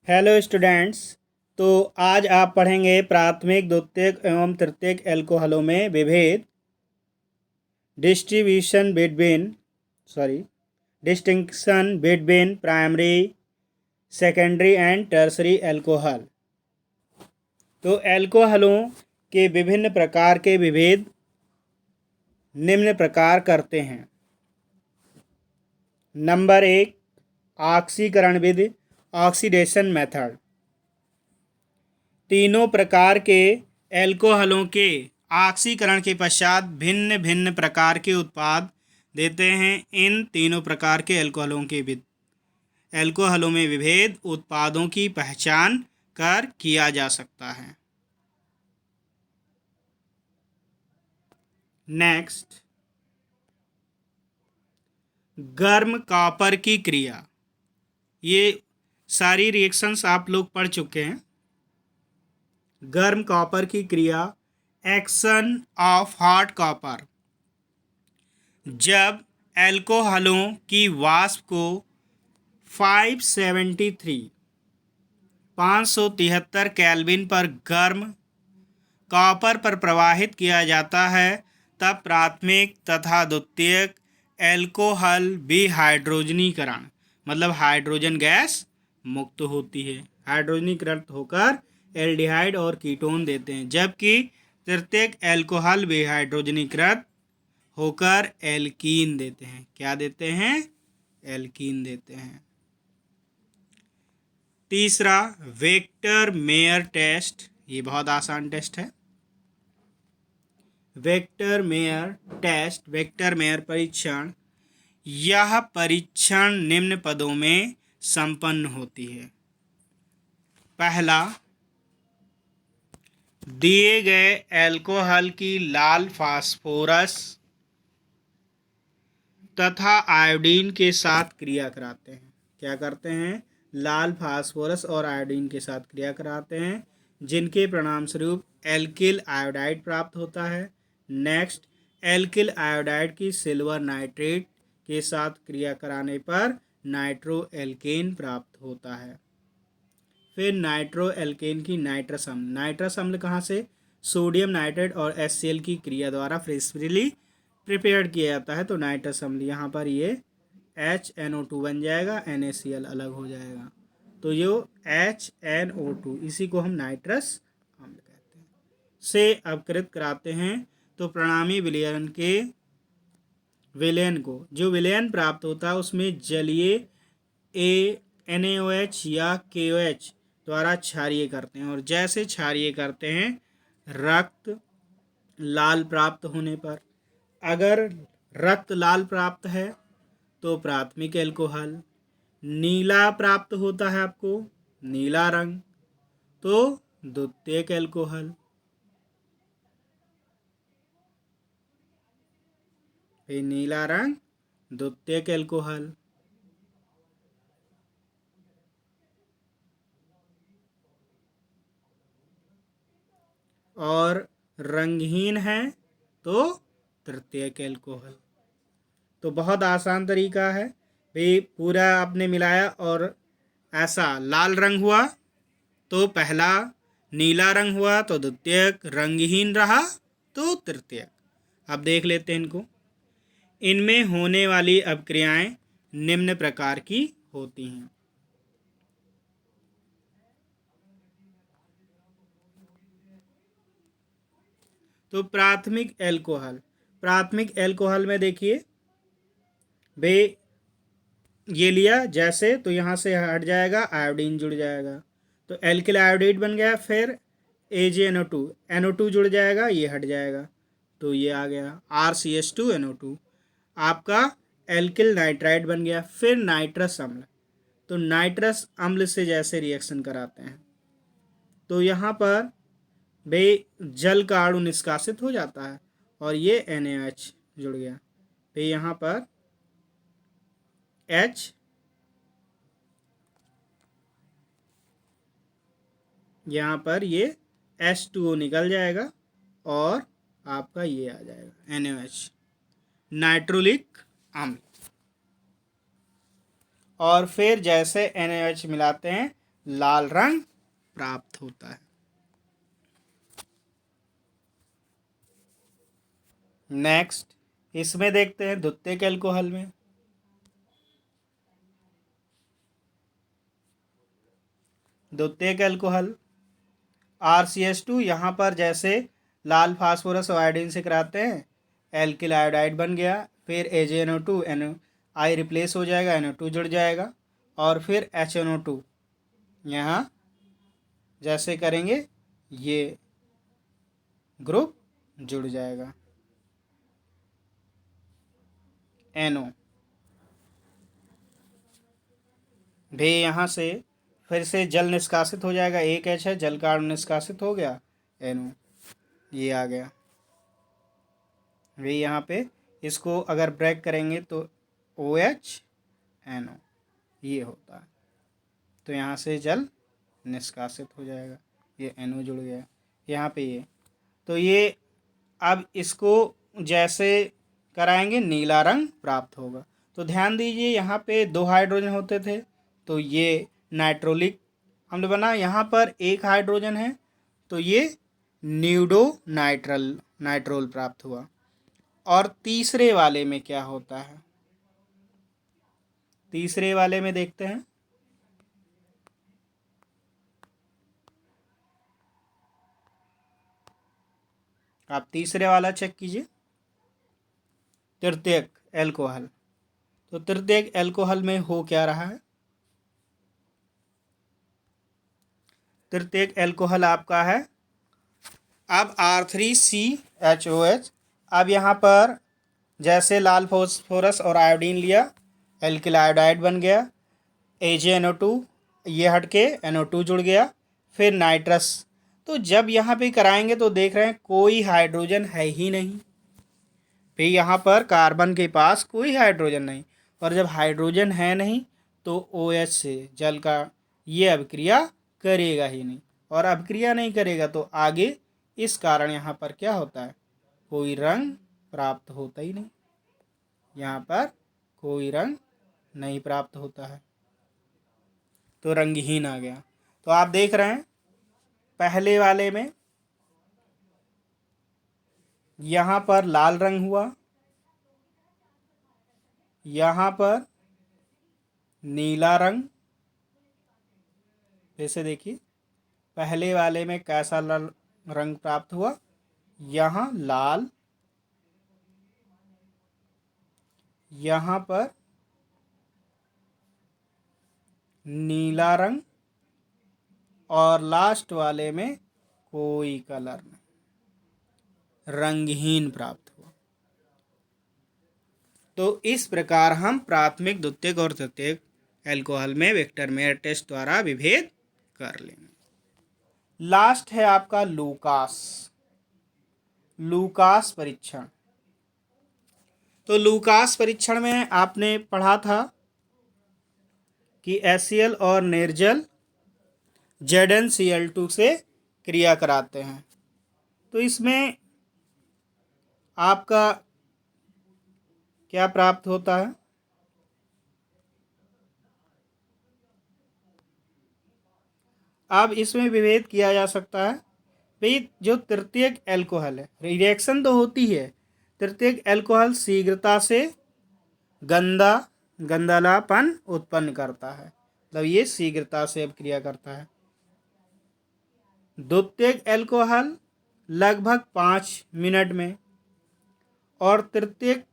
Hello students. तो आज आप पढ़ेंगे प्राथमिक द्वितीयक एवं तृतीयक एल्कोहलों में विभेद, distinction between primary, secondary and tertiary alcohol. तो एल्कोहलों के विभिन्न प्रकार के विभेद निम्न प्रकार करते हैं। नंबर 1, ऑक्सीकरण विधि, ऑक्सीडेशन मेथड। तीनों प्रकार के एल्कोहलों के ऑक्सीकरण के पश्चात भिन्न भिन्न प्रकार के उत्पाद देते हैं। इन तीनों प्रकार के एल्कोहलों में विभेद उत्पादों की पहचान कर किया जा सकता है। नेक्स्ट, गर्म कॉपर की क्रिया। ये सारी रिएक्शंस आप लोग पढ़ चुके हैं। गर्म कॉपर की क्रिया, एक्शन ऑफ हॉट कॉपर। जब एल्कोहलों की वाष्प को 573 केल्विन पर गर्म कॉपर पर प्रवाहित किया जाता है, तब प्राथमिक तथा द्वितीयक एल्कोहल विहाइड्रोजनीकरण मतलब हाइड्रोजन गैस मुक्त होती है। हाइड्रोजनीकृत होकर एल्डिहाइड और कीटोन देते हैं, जबकि तृतीयक एल्कोहल विहाइड्रोजनीकृत होकर एल्कीन देते हैं। क्या देते हैं? एल्कीन देते हैं। तीसरा, वेक्टर मेयर टेस्ट। ये बहुत आसान टेस्ट है। वेक्टर मेयर परीक्षण। यह परीक्षण निम्न पदों में संपन्न होती है। पहला, दिए गए एल्कोहल की लाल फास्फोरस तथा आयोडीन के साथ क्रिया कराते हैं। क्या करते हैं? लाल फास्फोरस और आयोडीन के साथ क्रिया कराते हैं, जिनके परिणाम स्वरूप एल्किल आयोडाइड प्राप्त होता है। नेक्स्ट, एल्किल आयोडाइड की सिल्वर नाइट्रेट के साथ क्रिया कराने पर नाइट्रो एल्केन प्राप्त होता है। फिर नाइट्रो एल्केन की नाइट्रस अम्ल कहाँ से? सोडियम नाइट्रेट और HCl की क्रिया द्वारा फ्रेशली प्रिपेयर्ड किया जाता है। तो नाइट्रस अम्ल यहाँ पर ये HNO2 बन जाएगा, NaCl अलग हो जाएगा, तो ये HNO2, इसी को हम नाइट्रस अम्ल कहते हैं, से अपकृत कराते हैं। तो परिणामी विलयन को जो विलयन प्राप्त होता है उसमें जलीय NaOH या KOH द्वारा क्षारीय करते हैं, और जैसे क्षारीय करते हैं रक्त लाल प्राप्त होने पर, अगर रक्त लाल प्राप्त है तो प्राथमिक एल्कोहल, नीला प्राप्त होता है आपको नीला रंग तो द्वितीयक एल्कोहल, फिर नीला रंग द्वितीयक एल्कोहल, और रंगहीन है तो तृतीयक एल्कोहल। तो बहुत आसान तरीका है भाई, पूरा आपने मिलाया और ऐसा लाल रंग हुआ तो पहला, नीला रंग हुआ तो द्वितीयक, रंगहीन रहा तो तृतीयक। अब देख लेते हैं इनको। इनमें होने वाली अपक्रियाएं निम्न प्रकार की होती हैं। तो प्राथमिक एल्कोहल में देखिए भाई, ये लिया जैसे तो यहाँ से हट जाएगा, आयोडीन जुड़ जाएगा तो एल्किल आयोडाइड बन गया। फिर NO2 जुड़ जाएगा, ये हट जाएगा तो ये आ गया RCH2NO2, आपका एल्किल नाइट्राइड बन गया। फिर नाइट्रस अम्ल, तो नाइट्रस अम्ल से जैसे रिएक्शन कराते हैं तो यहाँ पर भाई जल का अणु निष्कासित हो जाता है और ये NaOH जुड़ गया, फिर यहाँ पर H, यहाँ पर ये H2O निकल जाएगा और आपका ये आ जाएगा NaOH, नाइट्रोलिक अम्ल। और फिर जैसे NaOH मिलाते हैं लाल रंग प्राप्त होता है। नेक्स्ट इसमें देखते हैं द्वितीयक एल्कोहल में। द्वितीयक एल्कोहल RCH2, यहाँ पर जैसे लाल फास्फोरस और आयोडीन से कराते हैं, एल्किल आयोडाइड बन गया, फिर AgNO2 I रिप्लेस हो जाएगा, NO2 जुड़ जाएगा, और फिर HNO2 यहाँ जैसे करेंगे ये ग्रुप जुड़ जाएगा, NO भी यहाँ से फिर से जल निष्कासित हो जाएगा, एक H है, जल का अणु निष्कासित हो गया, NO ये आ गया। वे यहाँ पे इसको अगर ब्रेक करेंगे तो OH NO ये होता है, तो यहाँ से जल निष्कासित हो जाएगा, ये NO जुड़ गया यहाँ पे ये। तो ये अब इसको जैसे कराएंगे नीला रंग प्राप्त होगा। तो ध्यान दीजिए यहाँ पे 2 हाइड्रोजन होते थे, तो ये नाइट्रोलिक अम्ल बना, यहाँ पर 1 हाइड्रोजन है तो ये न्यूडो नाइट्रोल प्राप्त हुआ। और तीसरे वाले में क्या होता है, तीसरे वाले में देखते हैं। आप तीसरे वाला चेक कीजिए, तृतीयक एल्कोहल। तो तृतीयक एल्कोहल में हो क्या रहा है, तृतीयक एल्कोहल आपका है अब R3CHOH। अब यहाँ पर जैसे लाल फास्फोरस और आयोडीन लिया, एल्किल आयोडाइड बन गया, AgNO2 ये हट के NO2 जुड़ गया, फिर नाइट्रस। तो जब यहाँ पे कराएंगे तो देख रहे हैं कोई हाइड्रोजन है ही नहीं, फिर यहाँ पर कार्बन के पास कोई हाइड्रोजन नहीं, और जब हाइड्रोजन है नहीं तो OH से जल का ये अभिक्रिया करेगा ही नहीं, और अभिक्रिया नहीं करेगा तो आगे इस कारण यहाँ पर क्या होता है, कोई रंग प्राप्त होता ही नहीं, यहाँ पर कोई रंग नहीं प्राप्त होता है, तो रंगहीन आ गया। तो आप देख रहे हैं पहले वाले में यहाँ पर लाल रंग हुआ, यहाँ पर नीला रंग। जैसे देखिए पहले वाले में कैसा लाल रंग प्राप्त हुआ, यहाँ लाल, यहाँ पर नीला रंग, और लास्ट वाले में कोई कलर नहीं, रंगहीन प्राप्त हुआ। तो इस प्रकार हम प्राथमिक, द्वितीयक और तृतीयक एल्कोहल में विक्टर मेयर टेस्ट द्वारा विभेद कर लेंगे। लास्ट है आपका लूकास परीक्षण। तो लूकास परीक्षण में आपने पढ़ा था कि HCl और निर्जल ZnCl2 से क्रिया कराते हैं। तो इसमें आपका क्या प्राप्त होता है, अब इसमें विभेद किया जा सकता है। भाई जो तृतीयक एल्कोहल है, रिएक्शन तो होती है, तृतीयक एल्कोहल शीघ्रता से गंधलापन उत्पन्न करता है, मतलब ये शीघ्रता से अभिक्रिया करता है। द्वितीयक एल्कोहल लगभग 5 मिनट में, और तृतीयक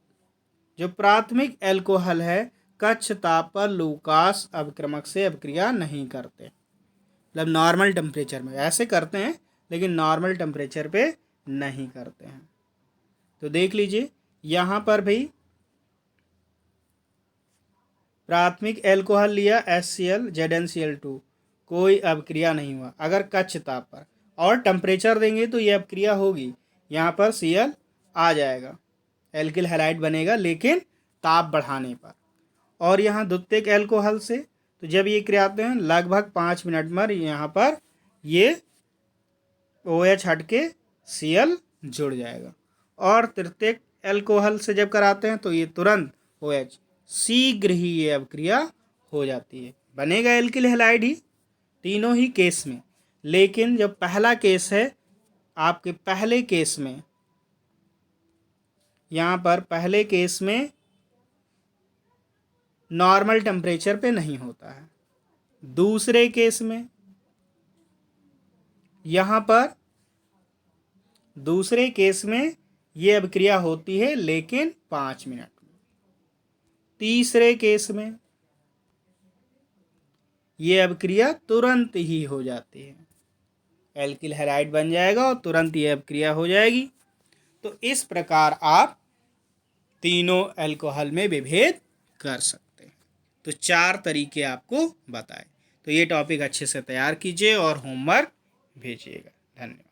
जो प्राथमिक एल्कोहल है कक्ष ताप पर लूकास अभिक्रमक से अभिक्रिया नहीं करते, मतलब नॉर्मल टेम्परेचर में ऐसे करते हैं लेकिन नॉर्मल टेम्परेचर पे नहीं करते हैं। तो देख लीजिए यहाँ पर भी प्राथमिक एल्कोहल लिया HCl ZnCl2, कोई अभिक्रिया नहीं हुआ। अगर कक्ष ताप पर और टेम्परेचर देंगे तो ये अभिक्रिया होगी, यहाँ पर Cl आ जाएगा, एल्किल हैलाइड बनेगा लेकिन ताप बढ़ाने पर। और यहाँ द्वितीयक एल्कोहल से तो जब ये क्रियाते हैं लगभग 5 मिनट में यहाँ पर ये OH हट के Cl जुड़ जाएगा। और तृतीयक एल्कोहल से जब कराते हैं तो ये तुरंत OH शीघ्र ही ये अभिक्रिया हो जाती है, बनेगा एल्किल हैलाइड ही तीनों ही केस में। लेकिन जब पहला केस है, आपके पहले केस में, यहाँ पर पहले केस में नॉर्मल टेम्परेचर पे नहीं होता है। दूसरे केस में, यहाँ पर दूसरे केस में ये अभिक्रिया होती है लेकिन 5 मिनट में। तीसरे केस में ये अभिक्रिया तुरंत ही हो जाती है, एल्किल हैलाइड बन जाएगा और तुरंत ये अभिक्रिया हो जाएगी। तो इस प्रकार आप तीनों अल्कोहल में विभेद कर सकते हैं। तो 4 तरीके आपको बताए। तो ये टॉपिक अच्छे से तैयार कीजिए और होमवर्क भेजिएगा। धन्यवाद।